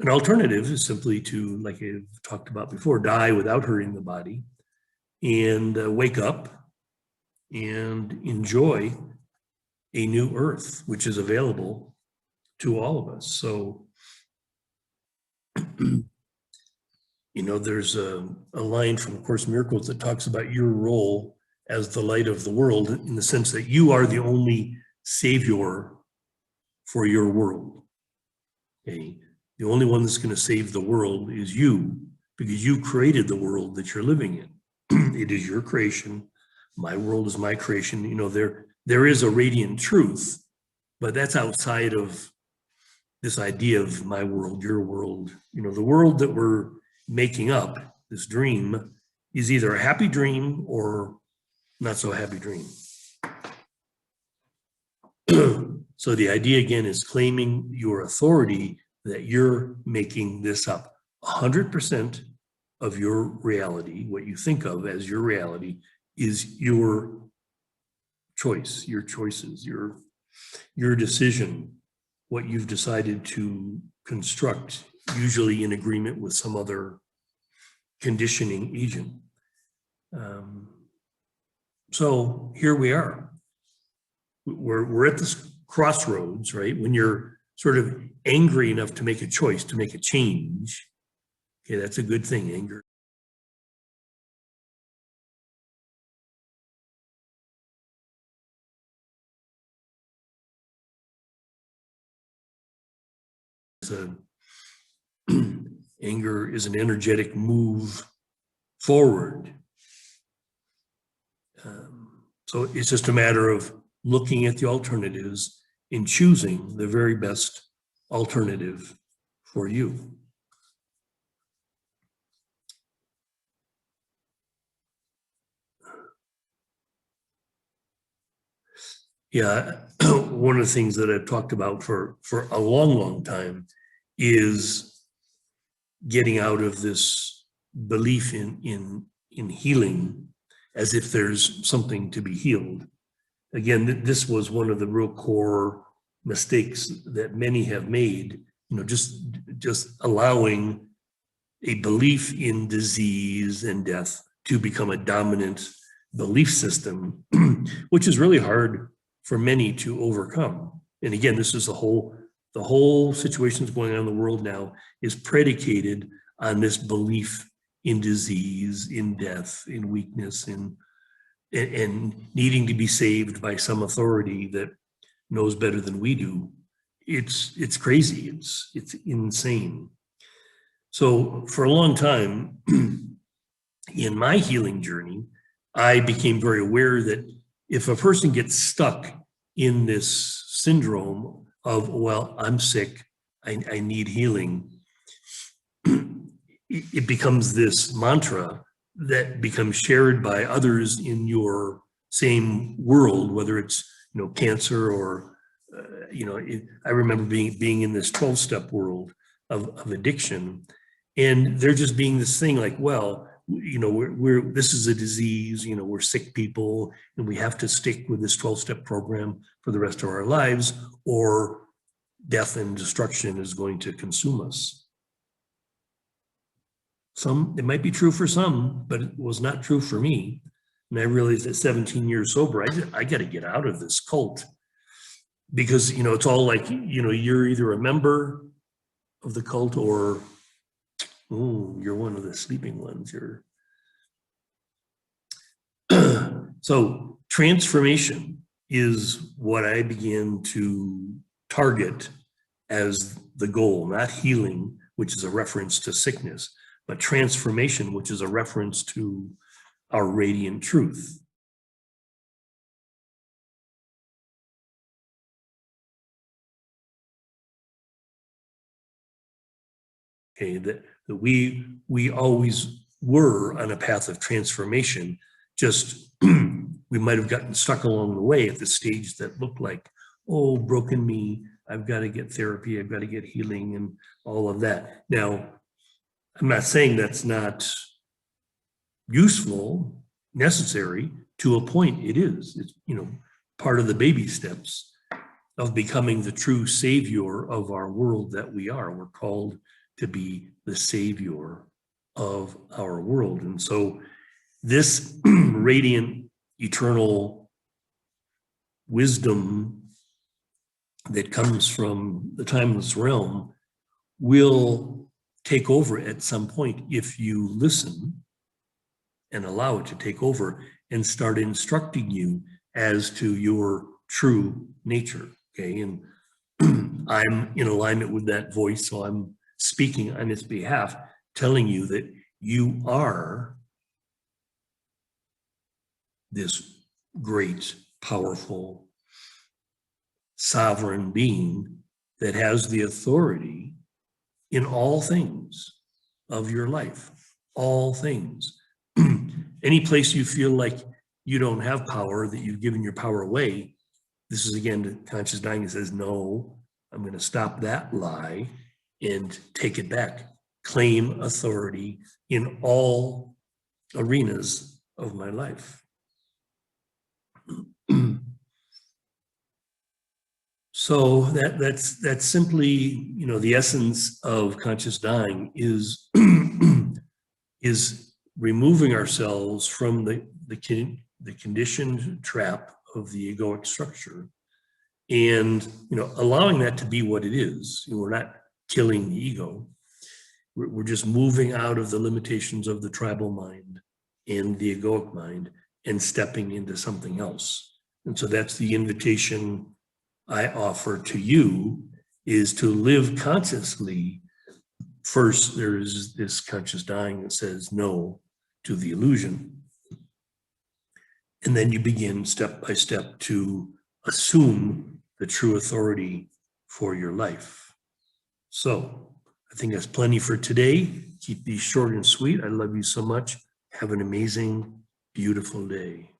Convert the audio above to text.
An alternative is simply to, like I've talked about before, die without hurting the body and wake up and enjoy a new earth, which is available to all of us. So, there's a line from A Course in Miracles that talks about your role as the light of the world, in the sense that you are the only savior for your world. Okay? The only one that's going to save the world is you, because you created the world that you're living in. It is your creation. My world is my creation. There is a radiant truth, but that's outside of this idea of my world, your world. The world that we're making up, this dream, is either a happy dream or not so happy dream. So the idea again is claiming your authority that you're making this up. 100% of your reality, what you think of as your reality, is your choice, your choices, your decision, what you've decided to construct, usually in agreement with some other conditioning agent. So here we are. We're at this crossroads, right? When you're sort of angry enough to make a choice, to make a change. Okay, that's a good thing, anger. Anger is an energetic move forward. So it's just a matter of looking at the alternatives and choosing the very best alternative for you. Yeah, one of the things that I've talked about for a long, long time is getting out of this belief in healing as if there's something to be healed. Again, this was one of the real core mistakes that many have made, just allowing a belief in disease and death to become a dominant belief system, which is really hard for many to overcome. And again, this is the whole situation that's going on in the world now is predicated on this belief in disease, in death, in weakness, and needing to be saved by some authority that knows better than we do. It's crazy. It's insane. So for a long time in my healing journey, I became very aware that if a person gets stuck in this syndrome of, well, I'm sick, I need healing, it becomes this mantra that becomes shared by others in your same world, whether it's cancer or I remember being in this 12-step world of addiction, and there just being this thing like, well, we're this is a disease, we're sick people, and we have to stick with this 12-step program for the rest of our lives, or death and destruction is going to consume us. It might be true for some, but it was not true for me. And I realized at 17 years sober, I got to get out of this cult, because it's all like, you're either a member of the cult or you're one of the sleeping ones. So transformation is what I began to target as the goal, not healing, which is a reference to sickness, but transformation, which is a reference to our radiant truth. Okay, that we always were on a path of transformation, just we might have gotten stuck along the way at the stage that looked like, oh, broken me, I've got to get therapy, I've got to get healing and all of that. Now, I'm not saying that's not useful, necessary. To a point, it is. It's part of the baby steps of becoming the true savior of our world that we are. We're called to be the savior of our world. And so this radiant, eternal wisdom that comes from the timeless realm will take over at some point if you listen and allow it to take over and start instructing you as to your true nature. Okay, and I'm in alignment with that voice, so I'm speaking on its behalf, telling you that you are this great, powerful, sovereign being that has the authority in all things of your life, all things. Any place you feel like you don't have power, that you've given your power away, this is again the conscious dying that says, no, I'm going to stop that lie and take it back. Claim authority in all arenas of my life. So that's simply, you know, the essence of conscious dying is is removing ourselves from the conditioned trap of the egoic structure, and, you know, allowing that to be what it is. We're not killing the ego. We're just moving out of the limitations of the tribal mind and the egoic mind and stepping into something else. And so that's the invitation I offer to you, is to live consciously. First, there's this conscious dying that says no to the illusion. And then you begin step by step to assume the true authority for your life. So I think that's plenty for today. Keep these short and sweet. I love you so much. Have an amazing, beautiful day.